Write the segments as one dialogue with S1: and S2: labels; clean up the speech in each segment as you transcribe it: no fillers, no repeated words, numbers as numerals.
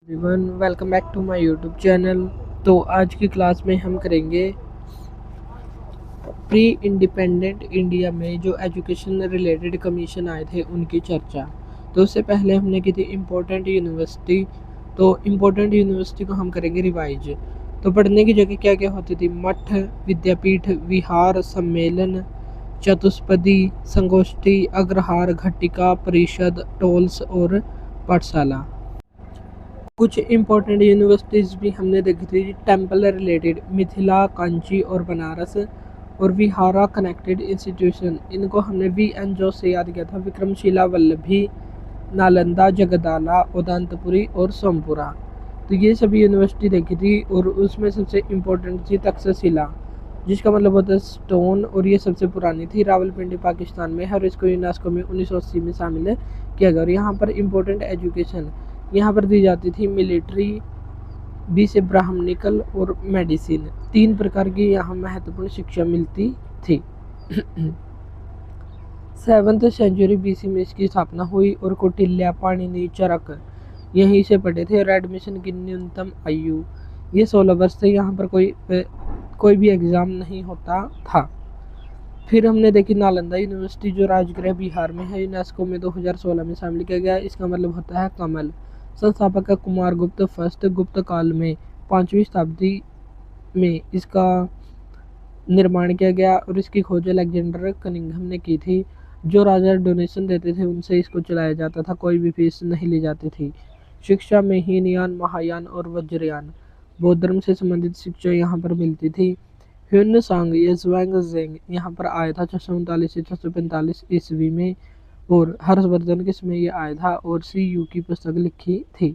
S1: Everyone welcome back to my YouTube channel. तो आज की क्लास में हम करेंगे प्री इंडिपेंडेंट इंडिया में जो एजुकेशन रिलेटेड कमीशन आए थे उनकी चर्चा। तो उससे पहले हमने की थी इम्पोर्टेंट यूनिवर्सिटी। तो इम्पोर्टेंट यूनिवर्सिटी को हम करेंगे रिवाइज। तो पढ़ने की जगह क्या क्या होती थी? मठ, विद्यापीठ, विहार, सम्मेलन, चतुष्पदी, संगोष्ठी, अग्रहार, घटिका, परिषद, टोल्स और पाठशाला। कुछ इम्पोर्टेंट यूनिवर्सिटीज़ भी हमने देखी थी टेम्पल रिलेटेड, मिथिला, कांची और बनारस, और विहारा कनेक्टेड इंस्टीट्यूशन। इनको हमने VN जोश से याद किया था। विक्रमशिला, वल्लभी, नालंदा, जगदाला, उदंतपुरी और सोमपुरा। तो ये सभी यूनिवर्सिटी देखी थी और उसमें सबसे इम्पोर्टेंट थी तक्षशिला, जिसका मतलब होता है स्टोन, और ये सबसे पुरानी थी। रावलपिंडी पाकिस्तान में है और इसको यूनेस्को में 1980 में शामिल किया गया। और यहाँ पर इम्पोर्टेंट एजुकेशन यहाँ पर दी जाती थी मिलिट्री, बी से ब्राह्मणिकल और मेडिसिन। 3 प्रकार की यहाँ महत्वपूर्ण शिक्षा मिलती थी। 7th सेंचुरी BC में इसकी स्थापना हुई और कौटिल्य, पाणिनि, चरक यहीं से पढ़े थे। और एडमिशन की न्यूनतम आयु ये 16 वर्ष थे। यहाँ पर कोई भी एग्ज़ाम नहीं होता था। फिर हमने देखी नालंदा यूनिवर्सिटी, जो राजगृह बिहार में है, यूनेस्को में 2016 में शामिल किया गया। इसका मतलब होता है कमल। संस्थापक है कुमार गुप्त फर्स्ट। गुप्त काल में 5वीं शताब्दी में इसका निर्माण किया गया और इसकी खोज अलेक्जेंडर कनिंघम ने की थी। जो राजा डोनेशन देते थे उनसे इसको चलाया जाता था, कोई भी फीस नहीं ली जाती थी। शिक्षा में हीनयान, महायान और वज्रयान बौद्ध धर्म से संबंधित शिक्षा यहाँ पर मिलती थी। ह्यून सांग या ज़्वेंग यहाँ पर आया था 639 से 645 ईस्वी में, और हर्षवर्धन के समय ये आया था और CU की पुस्तक लिखी थी।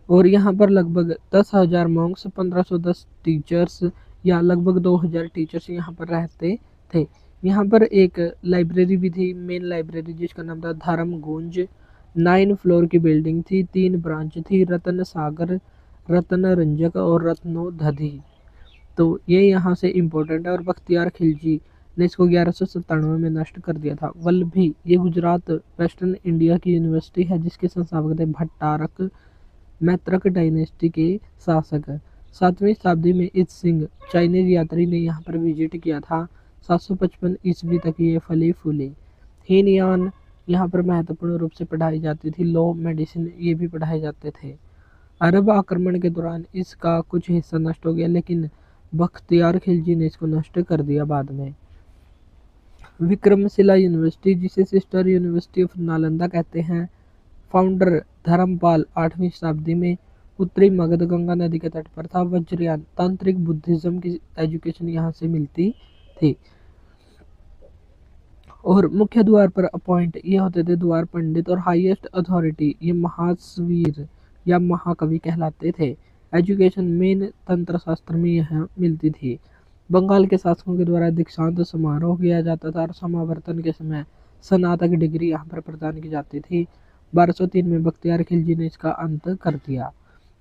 S1: और यहाँ पर लगभग 10,000 मॉन्क्स, 1510 टीचर्स या लगभग 2,000 टीचर्स यहाँ पर रहते थे। यहाँ पर एक लाइब्रेरी भी थी, मेन लाइब्रेरी, जिसका नाम था धर्मगुंज। 9 फ्लोर की बिल्डिंग थी, 3 ब्रांच थी, रतन सागर, रत्न रंजक और रत्नोदधि। तो ये यहाँ से इम्पोर्टेंट है। और बख्तियार खिलजी ने इसको 1197 में नष्ट कर दिया था। वल्लभी ये गुजरात वेस्टर्न इंडिया की यूनिवर्सिटी है, जिसके संस्थापक थे भट्टारक, मैत्रक डायनेस्टी के शासक। 7वीं शताब्दी में इत सिंह चाइनीज यात्री ने यहाँ पर विजिट किया था। 755 ईस्वी तक ये फली फूली। हीनयान यहाँ पर महत्वपूर्ण रूप से पढ़ाई जाती थी। लॉ, मेडिसिन ये भी पढ़ाए जाते थे। अरब आक्रमण के दौरान इसका कुछ हिस्सा नष्ट हो गया, लेकिन बख्तियार खिलजी ने इसको नष्ट कर दिया बाद में। विक्रमशिला यूनिवर्सिटी, जिसे सिस्टर यूनिवर्सिटी ऑफ नालंदा कहते हैं, फाउंडर धर्मपाल 8वीं शताब्दी में, उत्तरी मगध गंगा नदी के तट पर था। वज्रयान तांत्रिक बुद्धिज्म की एजुकेशन यहाँ से मिलती थी। और मुख्य द्वार पर अपॉइंट ये होते थे द्वार पंडित, और हाईएस्ट अथॉरिटी ये महावीर या महाकवि कहलाते थे। एजुकेशन मेन तंत्र शास्त्र में यहाँ मिलती थी। बंगाल के शासकों के द्वारा दीक्षांत समारोह किया जाता था और समावर्तन के समय स्नातक डिग्री यहाँ पर प्रदान की जाती थी। 1203 में बख्तियार खिलजी ने इसका अंत कर दिया।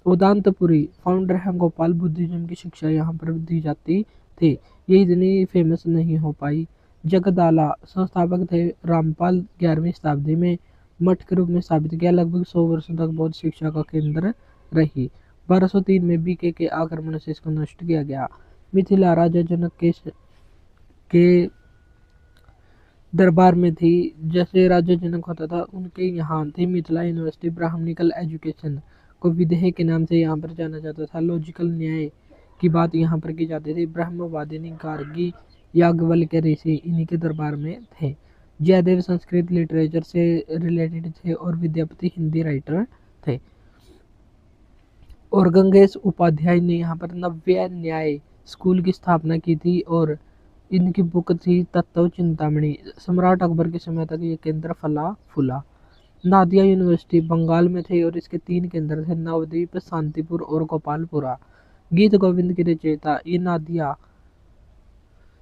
S1: उदंतपुरी फाउंडर है गोपाल, बुद्धिज्म की शिक्षा यहाँ पर दी जाती थी। ये इतनी फेमस नहीं हो पाई। जगदाला संस्थापक थे रामपाल 11वीं शताब्दी में, मठ के रूप में स्थापित किया। लगभग 100 वर्षों तक बौद्ध शिक्षा का केंद्र रही। 1203 में BK के आक्रमण से इसको नष्ट किया गया। मिथिला राजा जनक के दरबार में थी। जैसे राजा जनक होता था उनके यहाँ थी मिथिला यूनिवर्सिटी। ब्राह्मणिकल एजुकेशन को विदेह के नाम से यहाँ पर जाना जाता था। लॉजिकल न्याय की बात यहाँ पर की जाती थी। ब्रह्मवादिनी गार्गी, याज्ञवल्क्य ऋषि इन्हीं के दरबार में थे। जयदेव संस्कृत लिटरेचर से रिलेटेड थे और विद्यापति हिंदी राइटर थे। और गंगेश उपाध्याय ने यहाँ पर नव्य न्याय स्कूल की स्थापना की थी और इनकी बुक थी तत्व चिंतामणि। सम्राट अकबर के समय तक ये केंद्र फला फूला। नादिया यूनिवर्सिटी बंगाल में थे और इसके 3 केंद्र थे, नवद्वीप, शांतिपुर और गोपालपुरा। गीत गोविंद की रचयिता ये नादिया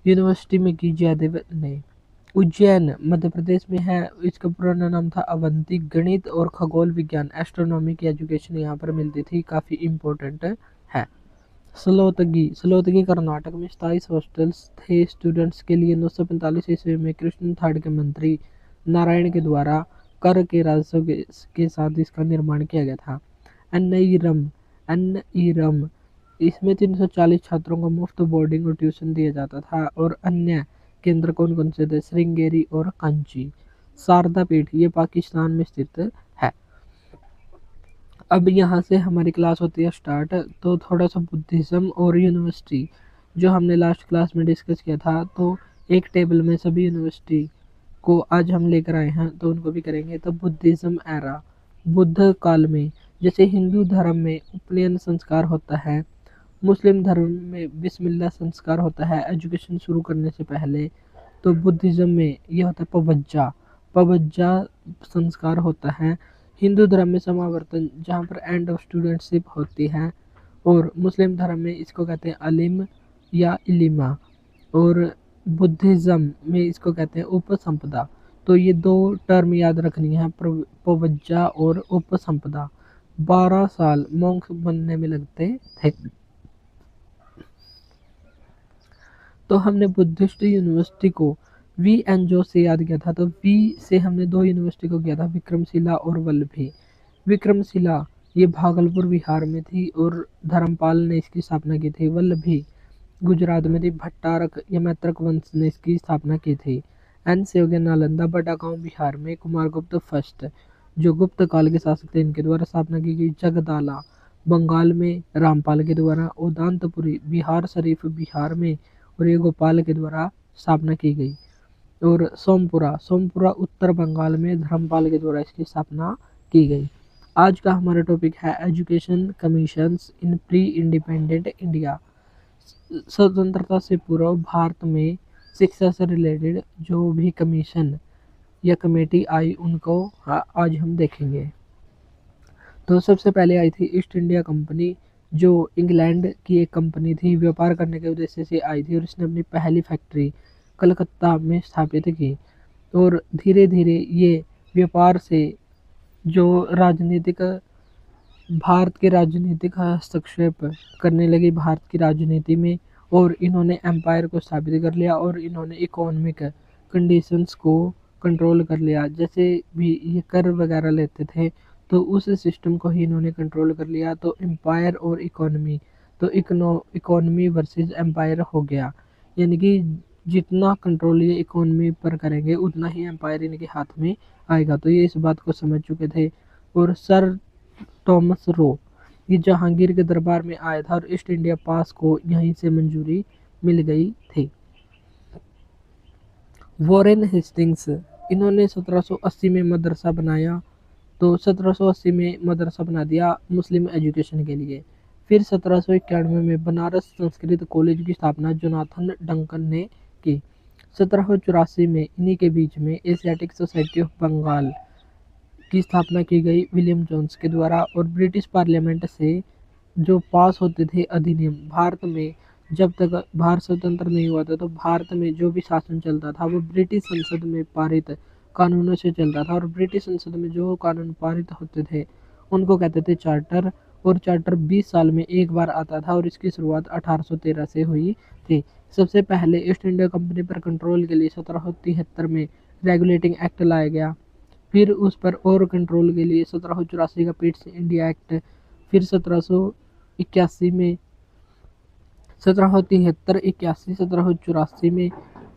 S1: यूनिवर्सिटी में की जयदेव ने। उज्जैन मध्य प्रदेश में है, इसका पुराना नाम था अवंती। गणित और खगोल विज्ञान एस्ट्रोनॉमी की एजुकेशन यहाँ पर मिलती थी, काफ़ी इम्पोर्टेंट है। सलोतगी कर्नाटक में 27 हॉस्टल्स थे स्टूडेंट्स के लिए। 945 ईस्वी में कृष्ण III के मंत्री नारायण के द्वारा कर के राजस्व के साथ इसका निर्माण किया गया था। एन ई रम इसमें 340 छात्रों को मुफ्त बोर्डिंग और ट्यूशन दिया जाता था। और अन्य केंद्र कौन कौन से थे? श्रृंगेरी और कांची। शारदा पीठ ये पाकिस्तान में स्थित है। अब यहाँ से हमारी क्लास होती है स्टार्ट। तो थोड़ा सा बुद्धिज्म और यूनिवर्सिटी जो हमने लास्ट क्लास में डिस्कस किया था, तो एक टेबल में सभी यूनिवर्सिटी को आज हम लेकर आए हैं, तो उनको भी करेंगे। तो बुद्धिज्म एरा, बुद्ध काल में जैसे हिंदू धर्म में उपनयन संस्कार होता है, मुस्लिम धर्म में बिस्मिल्लाह संस्कार होता है एजुकेशन शुरू करने से पहले, तो बुद्धिज्म में ये होता है पवज्जा पवज्जा संस्कार होता है। हिंदू धर्म में समावर्तन जहाँ पर एंड ऑफ स्टूडेंटशिप होती है, और मुस्लिम धर्म में इसको कहते हैं अलिम या इलिमा, और बुद्धिज्म में इसको कहते हैं उपसंपदा। तो ये दो टर्म याद रखनी है, पवज्जा और उपसंपदा। 12 साल मॉन्क बनने में लगते थे। तो हमने बुद्धिस्ट यूनिवर्सिटी को वी एन जो से याद किया था। तो वी से हमने दो यूनिवर्सिटी को किया था, विक्रमशिला और वल्लभी। विक्रमशिला ये भागलपुर बिहार में थी और धर्मपाल ने इसकी स्थापना की थी। वल्लभी गुजरात में थी, भट्टारक या मैत्रक वंश ने इसकी स्थापना की थी। एन से हो गया नालंदा, बड़ा गांव बिहार में कुमारगुप्त फर्स्ट जो गुप्त काल के शासक थे इनके द्वारा स्थापना की गई। जगदाला बंगाल में रामपाल के द्वारा। उदांतपुरी बिहार शरीफ बिहार में, और ये गोपाल के द्वारा स्थापना की गई। और सोमपुरा उत्तर बंगाल में धर्मपाल के द्वारा इसकी स्थापना की गई। आज का हमारा टॉपिक है एजुकेशन कमीशंस इन प्री इंडिपेंडेंट इंडिया। स्वतंत्रता से पूर्व भारत में शिक्षा से रिलेटेड जो भी कमीशन या कमेटी आई उनको आज हम देखेंगे। तो सबसे पहले आई थी ईस्ट इंडिया कंपनी, जो इंग्लैंड की एक कंपनी थी, व्यापार करने के उद्देश्य से आई थी, और इसने अपनी पहली फैक्ट्री कलकत्ता में स्थापित की। और धीरे धीरे ये व्यापार से जो राजनीतिक भारत के राजनीतिक हस्तक्षेप करने लगी भारत की राजनीति में, और इन्होंने एम्पायर को स्थापित कर लिया, और इन्होंने इकोनॉमिक कंडीशंस को कंट्रोल कर लिया। जैसे भी ये कर वगैरह लेते थे, तो उस सिस्टम को ही इन्होंने कंट्रोल कर लिया। तो एम्पायर और इकोनॉमी, तो इकोनॉमी वर्सेस एम्पायर हो गया, यानी कि जितना कंट्रोल ये इकोनॉमी पर करेंगे उतना ही एम्पायर इनके हाथ में आएगा। तो ये इस बात को समझ चुके थे। और सर थॉमस रो ये जहांगीर के दरबार में आया था, और ईस्ट इंडिया पास को यहीं से मंजूरी मिल गई थी। वॉरेन हेस्टिंग्स इन्होंने 1780 में मदरसा बनाया। तो 1780 में मदरसा बना दिया मुस्लिम एजुकेशन के लिए। फिर 1791 में बनारस संस्कृत कॉलेज की स्थापना जोनाथन डंकन ने की। 1784 में इन्हीं के बीच में एशियाटिक सोसाइटी ऑफ बंगाल की स्थापना की गई विलियम जोन्स के द्वारा। और ब्रिटिश पार्लियामेंट से जो पास होते थे अधिनियम, भारत में जब तक भारत स्वतंत्र नहीं हुआ था, तो भारत में जो भी शासन चलता था वो ब्रिटिश संसद में पारित कानूनों से चलता था। और ब्रिटिश संसद में जो कानून पारित होते थे उनको कहते थे चार्टर। और चार्टर 20 साल में एक बार आता था, और इसकी शुरुआत 1813 से हुई थी। सबसे पहले ईस्ट इंडिया कंपनी पर कंट्रोल के लिए 1773 में रेगुलेटिंग एक्ट लाया गया। फिर उस पर और कंट्रोल के लिए 1784 का पीट्स इंडिया एक्ट। फिर 1781 में, 1773, 81, 1784 में,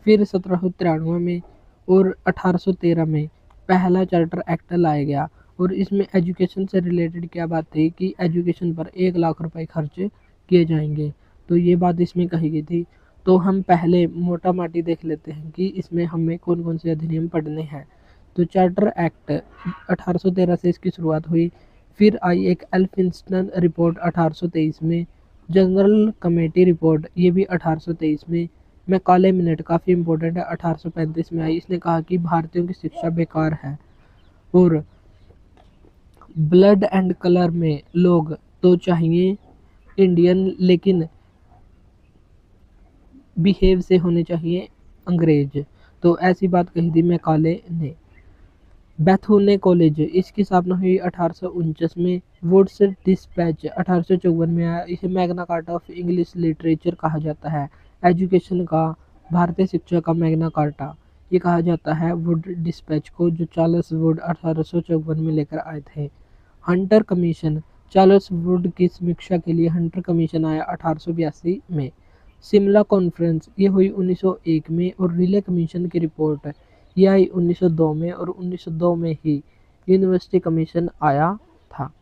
S1: फिर 1793 में, और 1813 में पहला चार्टर एक्ट लाया गया। और इसमें एजुकेशन से रिलेटेड क्या बात थी कि एजुकेशन पर 1 लाख रुपए खर्च किए जाएंगे। तो ये बात इसमें कही गई थी। तो हम पहले मोटा माटी देख लेते हैं कि इसमें हमें कौन कौन से अधिनियम पढ़ने हैं। तो चार्टर एक्ट 1813 से इसकी शुरुआत हुई। फिर आई एक एल्फिंस्टन रिपोर्ट 1823 में। जनरल कमेटी रिपोर्ट ये भी 1823 में। मैकाले मिनट काफ़ी इंपॉर्टेंट है, 1835 में आई। इसने कहा कि भारतीयों की शिक्षा बेकार है। और ब्लड एंड कलर में लोग तो चाहिए इंडियन, लेकिन बिहेव से होने चाहिए अंग्रेज। तो ऐसी बात कही थी मैकाले ने। बैथुने कॉलेज इसकी स्थापना हुई 1849 में। वुड्स डिस्पैच 1854 में आया। इसे Magna carta of English literature कहा जाता है, एजुकेशन का, भारतीय शिक्षा का मैग्ना कार्टा। ये कहा जाता है वुड डिस्पैच को, जो चार्ल्स वुड 1854 में लेकर आए थे। हंटर कमीशन, चार्ल्स वुड की समीक्षा के लिए हंटर कमीशन आया 1882 में। शिमला कॉन्फ्रेंस ये हुई 1901 में, और रिले कमीशन की रिपोर्ट ये आई 1902 में, और 1902 में ही यूनिवर्सिटी कमीशन आया था।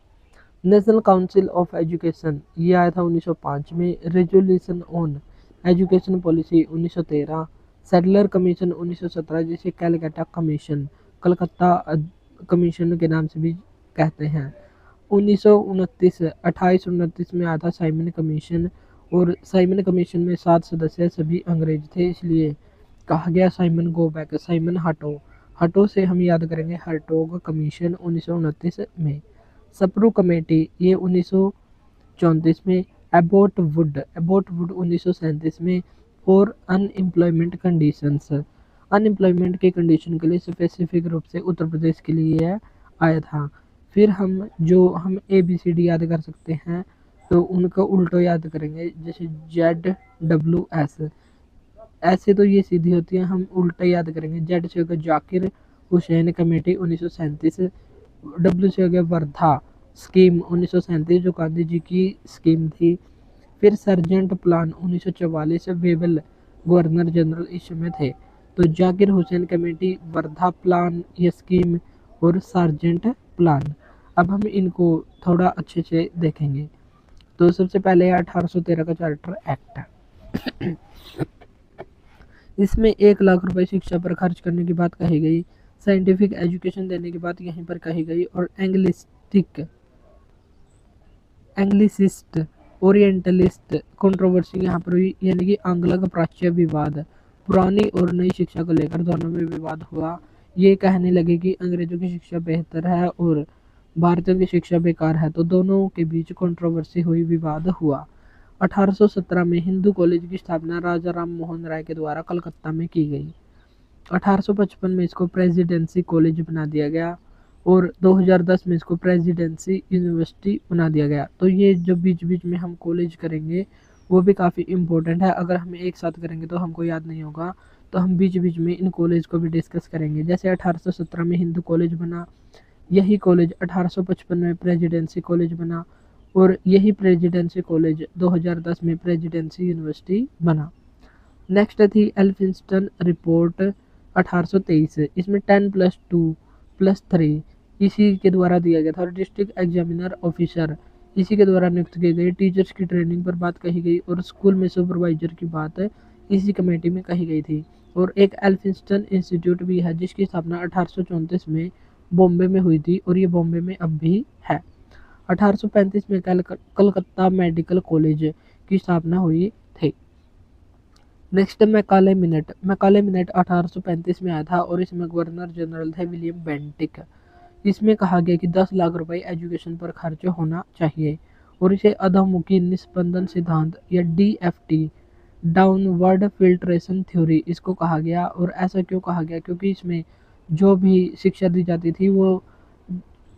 S1: नेशनल काउंसिल ऑफ एजुकेशन ये आया था 1905 में। Resolution on education policy 1913। Sadler commission 1917, जिसे कैलकाटा कमीशन, कलकत्ता कमीशन के नाम से भी कहते हैं। 1929 2829 में आया था साइमन कमीशन, और साइमन कमीशन में 7 सदस्य सभी अंग्रेज थे, इसलिए कहा गया साइमन गो बैक, साइमन हटो। हटो से हम याद करेंगे हर्टोग कमीशन 1929 में। सप्रू कमेटी ये 1934 में। एबोट वुड 1937 में। और अनएम्प्लॉयमेंट कंडीशंस, अनएम्प्लॉयमेंट की कंडीशन के लिए स्पेसिफिक रूप से उत्तर प्रदेश के लिए आया था। फिर हम ABCD याद कर सकते हैं, तो उनका उल्टो याद करेंगे, जैसे ZWS। ऐसे तो ये सीधी होती है, हम उल्टा याद करेंगे। जेड से होगा जाकिर हुसैन कमेटी 1937। डब्ल्यू से हो गया वर्धा स्कीम 1937, जो गांधी जी की स्कीम थी। फिर सर्जेंट प्लान 1944, वेबल गवर्नर जनरल इस समय थे। तो जाकिर हुसैन कमेटी, वर्धा प्लान ये स्कीम, और सार्जेंट प्लान। अब हम इनको थोड़ा अच्छे से देखेंगे। तो सबसे पहले 1813 का चार्टर एक्ट। इसमें 1 लाख रुपए शिक्षा पर खर्च करने की बात कही गई। साइंटिफिक एजुकेशन देने की बात यहीं पर कही गई। और एंग्लिसिस्ट ओरिएंटलिस्ट कंट्रोवर्सी यहाँ पर हुई, यानी कि आंग्ल प्राच्य विवाद। पुरानी और नई शिक्षा को लेकर दोनों में विवाद हुआ। ये कहने लगे कि अंग्रेजों की शिक्षा बेहतर है और भारतीयों की शिक्षा बेकार है, तो दोनों के बीच कंट्रोवर्सी हुई, विवाद हुआ। 1817 में हिंदू कॉलेज की स्थापना राजा राम मोहन राय के द्वारा कलकत्ता में की गई। 1855 में इसको प्रेसिडेंसी कॉलेज बना दिया गया, और 2010 में इसको प्रेसिडेंसी यूनिवर्सिटी बना दिया गया। तो ये जो बीच बीच में हम कॉलेज करेंगे वो भी काफ़ी इम्पोर्टेंट है। अगर हम एक साथ करेंगे तो हमको याद नहीं होगा, तो हम बीच बीच में इन कॉलेज को भी डिस्कस करेंगे। जैसे 1817 में हिंदू कॉलेज बना, यही कॉलेज 1855 में प्रेसिडेंसी कॉलेज बना, और यही प्रेसिडेंसी कॉलेज 2010 में प्रेसिडेंसी यूनिवर्सिटी बना। नेक्स्ट थी एल्फिंस्टन रिपोर्ट 1823। इसमें 10+2+3 इसी के द्वारा दिया गया था। और डिस्ट्रिक्ट एग्जामिनर ऑफिसर इसी के द्वारा नियुक्त किए गए। टीचर्स की ट्रेनिंग पर बात कही गई, और स्कूल में सुपरवाइजर की बात इसी कमेटी में कही गई थी। और एक एल्फिंस्टन इंस्टीट्यूट भी है, जिसकी स्थापना 1834 में बॉम्बे में हुई थी, और ये बॉम्बे में अब भी है। 1835 में कलकत्ता मेडिकल कॉलेज की स्थापना हुई थी। नेक्स्ट मैकाले मिनट 1835 में आया था, और इसमें गवर्नर जनरल थे विलियम बेंटिक। इसमें कहा गया कि 10 लाख रुपए एजुकेशन पर खर्च होना चाहिए, और इसे अधोमुखी निस्पंदन सिद्धांत या DFT डाउनवर्ड फिल्ट्रेशन थ्योरी इसको कहा गया। और ऐसा क्यों कहा गया, क्योंकि इसमें जो भी शिक्षा दी जाती थी वो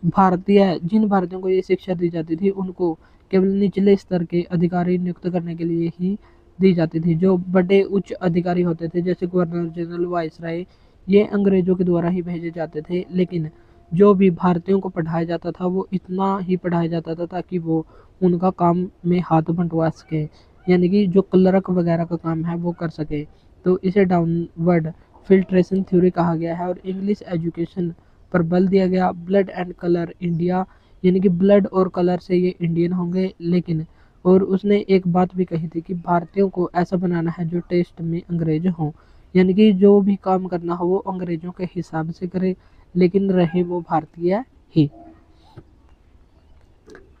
S1: जिन भारतीयों को ये शिक्षा दी जाती थी उनको केवल निचले स्तर के अधिकारी नियुक्त करने के लिए ही दी जाती थी। जो बड़े उच्च अधिकारी होते थे, जैसे गवर्नर जनरल, वाइसराय, ये अंग्रेजों के द्वारा ही भेजे जाते थे। लेकिन जो भी भारतीयों को पढ़ाया जाता था वो इतना ही पढ़ाया जाता था ताकि वो उनका काम में हाथ बंटवा सके, यानी कि जो क्लर्क वगैरह का काम है वो कर सके। तो इसे डाउनवर्ड फिल्ट्रेशन थ्योरी कहा गया है। और इंग्लिश एजुकेशन पर बल दिया गया। ब्लड एंड कलर इंडिया, यानी कि ब्लड और कलर से ये इंडियन होंगे। लेकिन और उसने एक बात भी कही थी कि भारतीयों को ऐसा बनाना है जो टेस्ट में अंग्रेज हों, यानी कि जो भी काम करना हो वो अंग्रेजों के हिसाब से करे, लेकिन रहे वो भारतीय ही,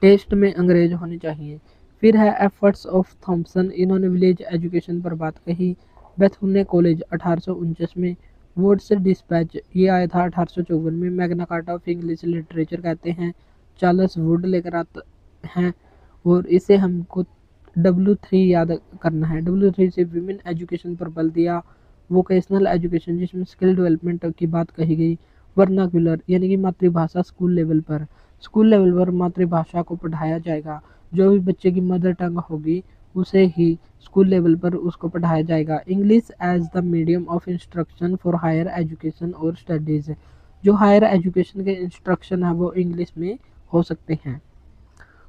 S1: टेस्ट में अंग्रेज होने चाहिए। फिर है एफर्ट्स ऑफ थॉम्सन, इन्होंने विलेज एजुकेशन पर बात कही। बेथुने कॉलेज 1849 में। वुड्स डिस्पैच ये आया था 1854 में। Magna carta of English literature कहते हैं, चार्ल्स वुड लेकर आते हैं। और इसे हमको W3 याद करना है। W3 से विमेन एजुकेशन पर बल दिया। वोकेशनल एजुकेशन जिसमें स्किल डेवलपमेंट की बात कही गई। वर्नाक्यूलर यानी कि मातृभाषा, स्कूल लेवल पर मातृभाषा को पढ़ाया जाएगा। जो भी बच्चे की मदर टंग होगी उसे ही स्कूल लेवल पर उसको पढ़ाया जाएगा। English as the medium of instruction for higher education और स्टडीज़, जो हायर एजुकेशन के इंस्ट्रक्शन है वो इंग्लिश में हो सकते हैं।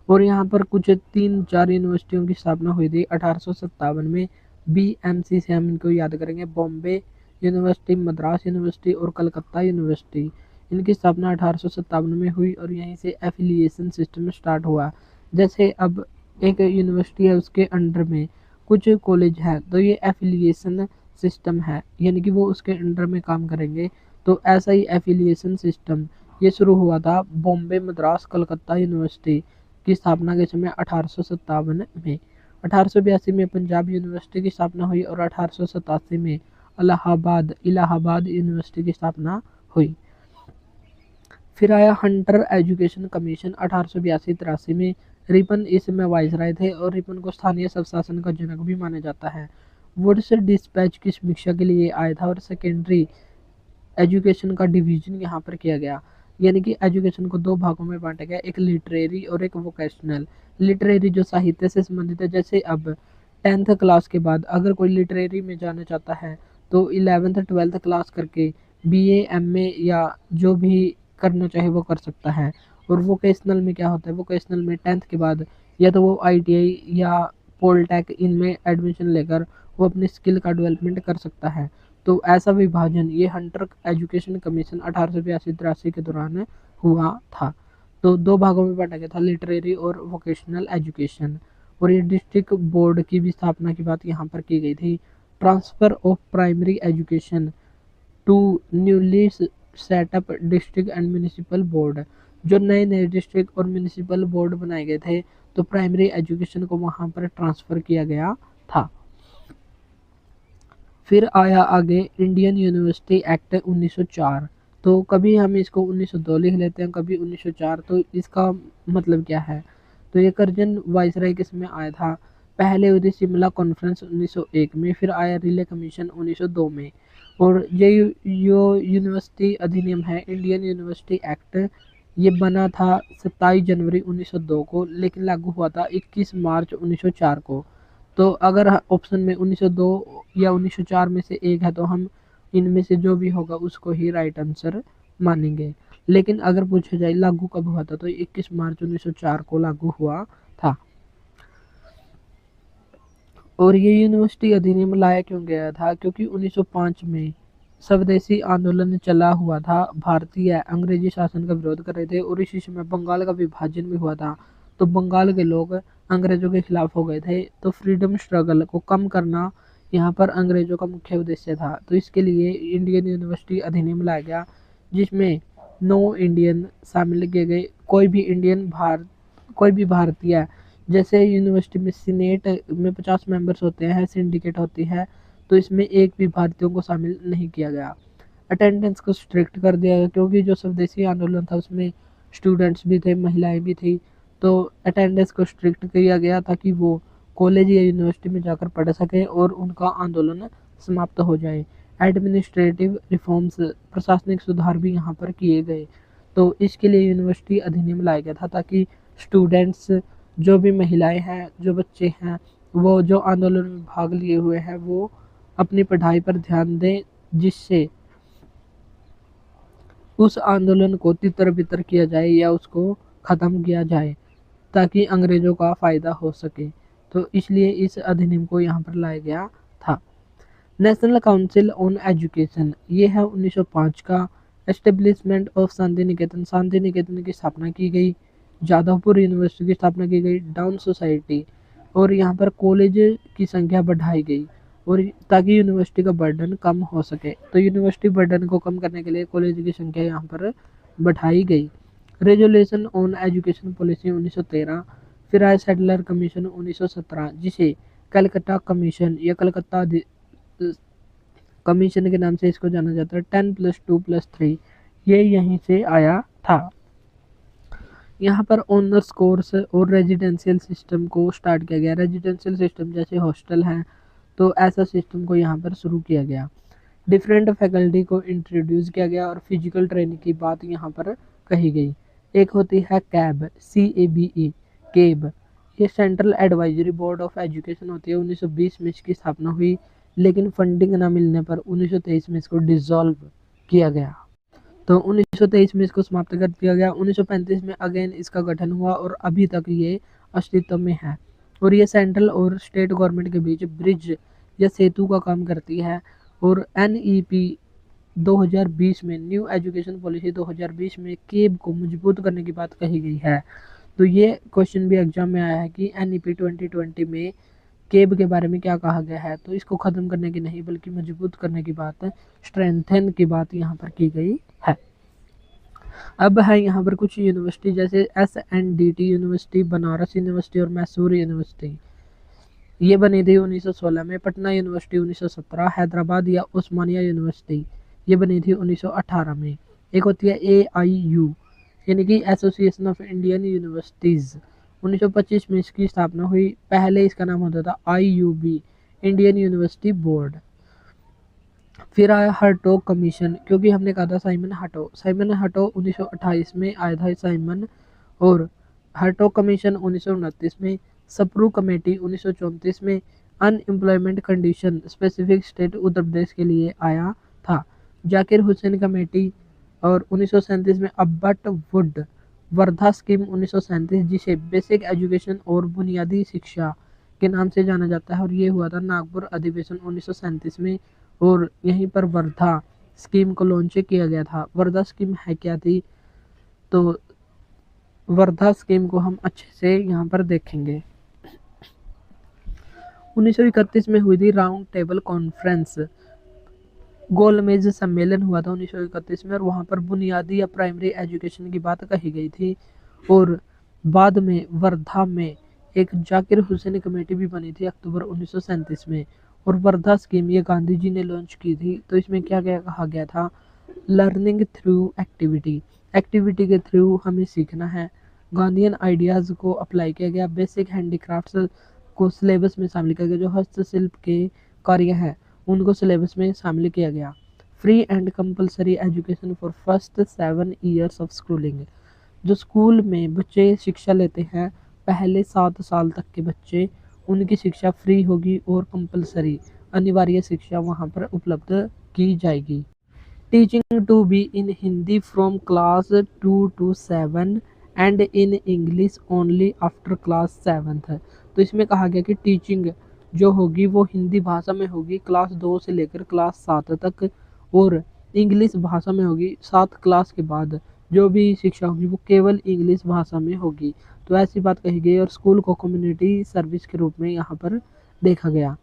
S1: और यहाँ पर कुछ 3-4 यूनिवर्सिटियों की स्थापना हुई थी 1857 में। BMC से हम इनको याद करेंगे, बॉम्बे यूनिवर्सिटी, मद्रास यूनिवर्सिटी और कलकत्ता यूनिवर्सिटी। इनकी स्थापना 1857 में हुई और यहीं से एफिलिएशन सिस्टम स्टार्ट हुआ। जैसे अब एक यूनिवर्सिटी है, उसके अंडर में कुछ कॉलेज है, तो ये एफिलिएशन सिस्टम है, यानी कि वो उसके अंडर में काम करेंगे। तो ऐसा ही एफिलिएशन सिस्टम ये शुरू हुआ था बॉम्बे, मद्रास, कलकत्ता यूनिवर्सिटी की स्थापना के समय 1857 में। 1882 में पंजाब यूनिवर्सिटी की स्थापना हुई और 1887 में इलाहाबाद यूनिवर्सिटी की स्थापना हुई। फिर आया हंटर एजुकेशन कमीशन 1882-83 में। रिपन इसमें वाइसराय थे और रिपन को स्थानीय स्वशासन का जनक भी माना जाता है। वुड्स डिस्पैच की समीक्षा के लिए आया था और सेकेंडरी एजुकेशन का डिवीजन यहाँ पर किया गया, यानी कि एजुकेशन को 2 भागों में बांटा गया, एक लिटरेरी और एक वोकेशनल। लिटरेरी जो साहित्य से संबंधित है, जैसे अब 10th क्लास के बाद अगर कोई लिटरेरी में जाना चाहता है तो 11th 12th क्लास करके BA MA या जो भी करना चाहे वो कर सकता है। और वोकेशनल में क्या होता है, वोकेशनल में 10th के बाद या तो वो ITI या पोलटेक इनमें एडमिशन लेकर वो अपनी स्किल का डेवलपमेंट कर सकता है। तो ऐसा विभाजन ये हंटर एजुकेशन कमीशन 1882-83 के दौरान हुआ था। तो 2 भागों में बांटा गया था, लिटरेरी और वोकेशनल एजुकेशन। और ये डिस्ट्रिक्ट बोर्ड की भी स्थापना की बात यहाँ पर की गई थी। Transfer of primary education to newly setup district and municipal board, जो नए नए डिस्ट्रिक्ट और म्यूनिसिपल बोर्ड बनाए गए थे तो प्राइमरी एजुकेशन को वहाँ पर ट्रांसफ़र किया गया था। फिर आया आगे इंडियन यूनिवर्सिटी एक्ट 1904। तो कभी हम इसको 1902 लिख लेते हैं, कभी 1904। तो इसका मतलब क्या है, तो ये कर्जन वाइसराय किस में आया था, पहले हुई थी शिमला कॉन्फ्रेंस 1901 में, फिर आया रिले कमीशन 1902 में। और ये जो यूनिवर्सिटी अधिनियम है इंडियन यूनिवर्सिटी एक्ट, ये बना था 27 जनवरी 1902 को, लेकिन लागू हुआ था 21 मार्च 1904 को। तो अगर ऑप्शन में 1902 या 1904 में से एक है तो हम इनमें से जो भी होगा उसको ही राइट आंसर मानेंगे। लेकिन अगर पूछा जाए लागू कब हुआ था तो 21 मार्च 1904 को लागू हुआ था। और ये यूनिवर्सिटी अधिनियम लाया क्यों गया था, क्योंकि 1905 में स्वदेशी आंदोलन चला हुआ था, भारतीय अंग्रेजी शासन का विरोध कर रहे थे और इसी समय बंगाल का विभाजन भी हुआ था। तो बंगाल के लोग अंग्रेजों के खिलाफ हो गए थे, तो फ्रीडम स्ट्रगल को कम करना यहाँ पर अंग्रेजों का मुख्य उद्देश्य था। तो इसके लिए इंडियन यूनिवर्सिटी अधिनियम लाया गया, जिसमें नो इंडियन शामिल किए गए। कोई भी भारतीय, जैसे यूनिवर्सिटी में सीनेट में 50 मेंबर्स होते हैं, सिंडिकेट होती है, तो इसमें एक भी भारतीयों को शामिल नहीं किया गया। अटेंडेंस को स्ट्रिक्ट कर दिया गया, क्योंकि जो स्वदेशी आंदोलन था उसमें स्टूडेंट्स भी थे, महिलाएं भी थी। तो अटेंडेंस को स्ट्रिक्ट किया गया ताकि वो कॉलेज या यूनिवर्सिटी में जाकर पढ़ सकें और उनका आंदोलन समाप्त हो जाए। एडमिनिस्ट्रेटिव रिफॉर्म्स, प्रशासनिक सुधार भी यहाँ पर किए गए। तो इसके लिए यूनिवर्सिटी अधिनियम लाया गया था ताकि स्टूडेंट्स, जो भी महिलाएं हैं, जो बच्चे हैं, वो जो आंदोलन में भाग लिए हुए हैं वो अपनी पढ़ाई पर ध्यान दें, जिससे उस आंदोलन को तितर बितर किया जाए या उसको ख़त्म किया जाए ताकि अंग्रेज़ों का फ़ायदा हो सके। तो इसलिए इस अधिनियम को यहाँ पर लाया गया था। नेशनल काउंसिल ऑन एजुकेशन, ये है 1905 का। एस्टेब्लिशमेंट ऑफ शांति निकेतन, शांति निकेतन की स्थापना की गई। जादवपुर यूनिवर्सिटी की स्थापना की गई। डाउन सोसाइटी, और यहाँ पर कॉलेज की संख्या बढ़ाई गई और ताकि यूनिवर्सिटी का बर्डन कम हो सके। तो यूनिवर्सिटी बर्डन को कम करने के लिए कॉलेज की संख्या यहाँ पर बढ़ाई गई। Resolution on education policy 1913। फिर आया सेटलर कमीशन 1917, जिसे कलकत्ता कमीशन या कलकत्ता कमीशन के नाम से इसको जाना जाता है। 10+2+3 ये यहीं से आया था। यहाँ पर ऑनर्स कोर्स और रेजिडेंशियल सिस्टम को स्टार्ट किया गया। रेजिडेंशियल सिस्टम जैसे हॉस्टल हैं, तो ऐसा सिस्टम को यहाँ पर शुरू किया गया। डिफरेंट फैकल्टी को इंट्रोड्यूस किया गया और फिजिकल ट्रेनिंग की बात यहाँ पर कही गई। एक होती है कैब, CABE, केब, ये central advisory board of education होती है। 1920 में इसकी स्थापना हुई, लेकिन फंडिंग न मिलने पर 1923 में इसको डिसॉल्व किया गया। तो 1923 में इसको समाप्त कर दिया गया। 1935 में अगेन इसका गठन हुआ और अभी तक ये अस्तित्व में है। और ये सेंट्रल और स्टेट गवर्नमेंट के बीच ब्रिज या सेतु का काम करती है। और NEP 2020 में, न्यू एजुकेशन पॉलिसी 2020 में केब को मजबूत करने की बात कही गई है। तो ये क्वेश्चन भी एग्जाम में आया है कि NEP 2020 में केब के बारे में क्या कहा गया है। तो इसको ख़त्म करने की नहीं बल्कि मजबूत करने की बात, स्ट्रेंथन की बात यहाँ पर की गई है। अब है यहाँ पर कुछ यूनिवर्सिटी जैसे SNDT यूनिवर्सिटी, बनारस यूनिवर्सिटी और मैसूर यूनिवर्सिटी। ये बनी थी 1916 में। पटना यूनिवर्सिटी 1917, हैदराबाद या उस्मानिया यूनिवर्सिटी ये बनी थी 1918 में। एक होती है AIU यानी कि एसोसिएशन ऑफ इंडियन यूनिवर्सिटीज़, 1925 में इसकी स्थापना हुई। पहले इसका नाम होता था IUB, इंडियन यूनिवर्सिटी बोर्ड। फिर आया हर्टोग कमीशन, क्योंकि हमने कहा था साइमन हर्टो 1928 में आया था साइमन। और हर्टोग कमीशन 1929 में। सप्रू कमेटी 1934 में। Unemployment condition specific state Uttar Pradesh के लिए आया था। जाकिर हुसैन कमेटी और 1937 में। अब्बट वुड वर्धा स्कीम 1937, जिसे बेसिक एजुकेशन और बुनियादी शिक्षा के नाम से जाना जाता है, और ये हुआ था नागपुर अधिवेशन 1937 में। और यहीं पर वर्धा स्कीम को लॉन्च किया गया था। वर्धा स्कीम है क्या थी, तो वर्धा स्कीम को हम अच्छे से यहाँ पर देखेंगे। 1931 में हुई थी राउंड टेबल कॉन्फ्रेंस, गोलमेज सम्मेलन हुआ था 1931 में, और वहाँ पर बुनियादी या प्राइमरी एजुकेशन की बात कही गई थी। और बाद में वर्धा में एक जाकिर हुसैन कमेटी भी बनी थी अक्टूबर 1937 में। और वर्धा स्कीम ये गांधी जी ने लॉन्च की थी। तो इसमें क्या क्या कहा गया था, लर्निंग थ्रू एक्टिविटी, एक्टिविटी के थ्रू हमें सीखना है। गांधीयन आइडियाज़ को अप्लाई किया गया। बेसिक हैंडीक्राफ्ट्स को सिलेबस में शामिल किया गया, जो हस्तशिल्प के कार्य हैं उनको सिलेबस में शामिल किया गया। Free and compulsory education for first 7 years of schooling, जो स्कूल में बच्चे शिक्षा लेते हैं पहले 7 साल तक के बच्चे, उनकी शिक्षा फ्री होगी और कंपलसरी अनिवार्य शिक्षा वहाँ पर उपलब्ध की जाएगी। Teaching to be in Hindi from class 2 to 7 and in English only after class 7th। तो इसमें कहा गया कि टीचिंग जो होगी वो हिंदी भाषा में होगी क्लास 2 से लेकर क्लास 7 तक, और इंग्लिश भाषा में होगी 7 क्लास के बाद जो भी शिक्षा होगी वो केवल इंग्लिश भाषा में होगी। तो ऐसी बात कही गई। और स्कूल को कम्युनिटी सर्विस के रूप में यहाँ पर देखा गया।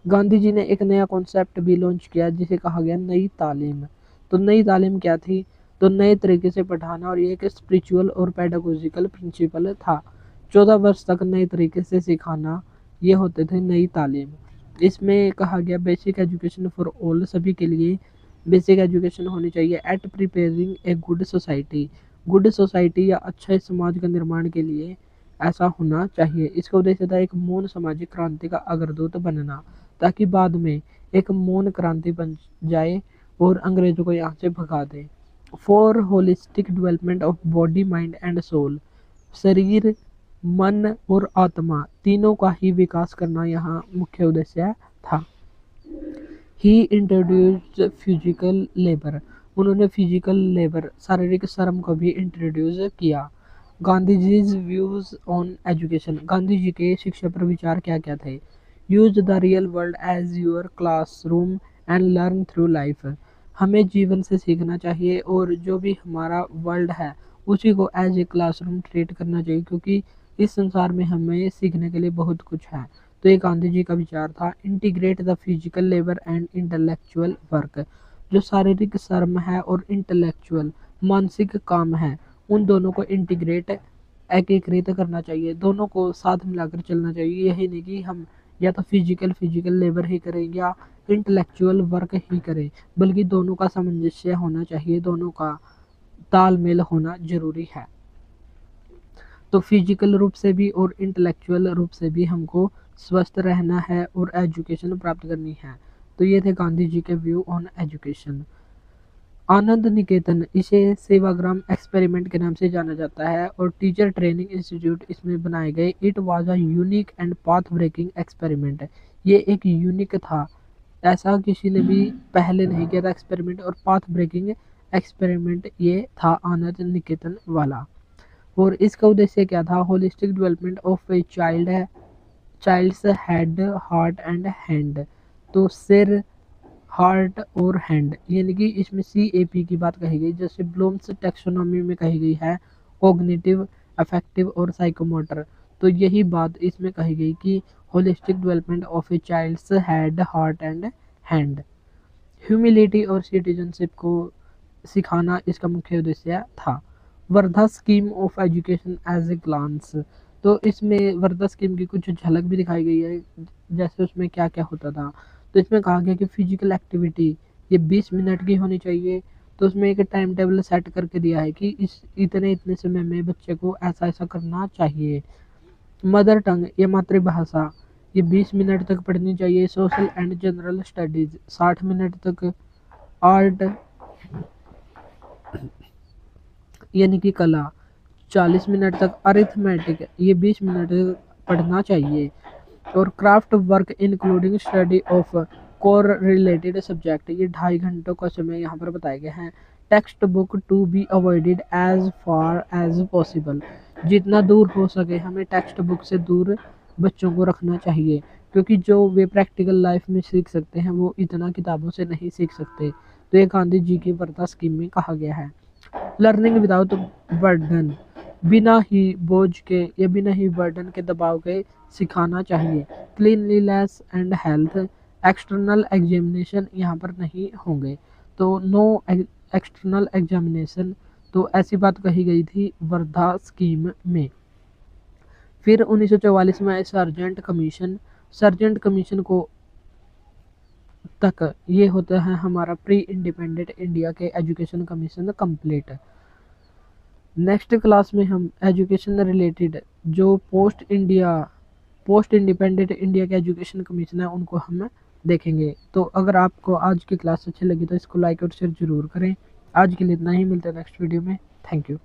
S1: गांधी जी ने एक नया कॉन्सेप्ट भी लॉन्च किया जिसे कहा गया नई तालीम। तो नई तालीम क्या थी, तो नए तरीके से पढ़ाना, और ये एक स्पिरिचुअल और पेडागोजिकल प्रिंसिपल था। 14 वर्ष तक नए तरीके से सिखाना, ये होते थे नई तालीम। इसमें कहा गया बेसिक एजुकेशन फॉर ऑल, सभी के लिए बेसिक एजुकेशन होनी चाहिए। At preparing a good society, good society या अच्छे समाज का निर्माण के लिए ऐसा होना चाहिए। इसका उद्देश्य था एक मौन सामाजिक क्रांति का अग्रदूत बनना, ताकि बाद में एक मौन क्रांति बन जाए और अंग्रेजों को यहाँ से भगा दे। For holistic development of body mind and soul, शरीर मन और आत्मा तीनों का ही विकास करना यहाँ मुख्य उद्देश्य था। ही इंट्रोड्यूस्ड फिजिकल लेबर, उन्होंने फिजिकल लेबर शारीरिक श्रम को भी इंट्रोड्यूस किया। Gandhi ji views on education, Gandhi ji के शिक्षा पर विचार क्या क्या थे। Use the real world as your classroom and learn through life, हमें जीवन से सीखना चाहिए और जो भी हमारा वर्ल्ड है उसी को एज ए क्लासरूम ट्रीट करना चाहिए, क्योंकि इस संसार में हमें सीखने के लिए बहुत कुछ है। तो ये गांधी जी का विचार था। Integrate the physical labour and intellectual work, जो शारीरिक श्रम है और इंटेलेक्चुअल मानसिक काम है उन दोनों को इंटीग्रेट एकीकृत करना चाहिए, दोनों को साथ मिलाकर चलना चाहिए। यही नहीं कि हम या तो फिजिकल लेबर ही करें या इंटेलेक्चुअल वर्क ही करें, बल्कि दोनों का सामंजस्य होना चाहिए, दोनों का तालमेल होना जरूरी है। तो फिजिकल रूप से भी और इंटेलेक्चुअल रूप से भी हमको स्वस्थ रहना है और एजुकेशन प्राप्त करनी है। तो ये थे गांधी जी के व्यू ऑन एजुकेशन। आनंद निकेतन इसे सेवाग्राम एक्सपेरिमेंट के नाम से जाना जाता है और टीचर ट्रेनिंग इंस्टीट्यूट इसमें बनाए गए। It was a unique and path breaking experiment. ये एक यूनिक था, ऐसा किसी ने भी पहले नहीं किया था एक्सपेरिमेंट, और पाथ ब्रेकिंग एक्सपेरिमेंट ये था आनंद निकेतन वाला। और इसका उद्देश्य क्या था? Holistic development of a child's head, heart and hand. तो सिर, हार्ट और हैंड, यानी कि इसमें CAP की बात कही गई, जैसे ब्लूम्स टैक्सोनॉमी में कही गई है कॉग्निटिव, अफेक्टिव और साइकोमोटर। तो यही बात इसमें कही गई कि holistic development of a child's head, heart and hand. Humility और सिटीजनशिप को सिखाना इसका मुख्य उद्देश्य था। Wardha scheme of education as a glance. तो इसमें वर्धा स्कीम की कुछ झलक भी दिखाई गई है, जैसे उसमें क्या क्या होता था। तो इसमें कहा गया कि फिजिकल एक्टिविटी ये 20 मिनट की होनी चाहिए। तो उसमें एक टाइम टेबल सेट करके दिया है कि इस इतने इतने समय में बच्चे को ऐसा ऐसा करना चाहिए। मदर टंग या मातृभाषा ये 20 मिनट तक पढ़नी चाहिए। Social and general studies 60 minute तक। आर्ट यानी कि कला 40 मिनट तक। अरिथमेटिक ये 20 मिनट पढ़ना चाहिए। और craft work including study of core related subject ये 2.5 घंटों का समय यहाँ पर बताए गए हैं। Text book to be avoided as far as possible. जितना दूर हो सके हमें टेक्स्ट बुक से दूर बच्चों को रखना चाहिए, क्योंकि जो वे प्रैक्टिकल लाइफ में सीख सकते हैं वो इतना किताबों से नहीं सीख सकते। तो ये गांधी जी की वर्धा स्कीम में कहा गया है। लर्निंग विदाउट बर्डन, बिना ही बोझ के या बिना ही बर्डन के दबाव के सिखाना चाहिए। Cleanliness and health, external examination यहाँ पर नहीं होंगे। तो नो एक्सटर्नल एग्जामिनेशन, तो ऐसी बात कही गई थी वर्धा स्कीम में। फिर 1944 में आए सर्जेंट कमीशन को तक ये होता है हमारा प्री इंडिपेंडेंट इंडिया के education commission complete. Next class में हम एजुकेशन रिलेटेड जो पोस्ट इंडिपेंडेंट इंडिया के एजुकेशन कमीशन है उनको हम देखेंगे। तो अगर आपको आज की क्लास अच्छी लगी तो इसको लाइक और शेयर जरूर करें। आज के लिए इतना ही, मिलते हैं नेक्स्ट वीडियो में। Thank you.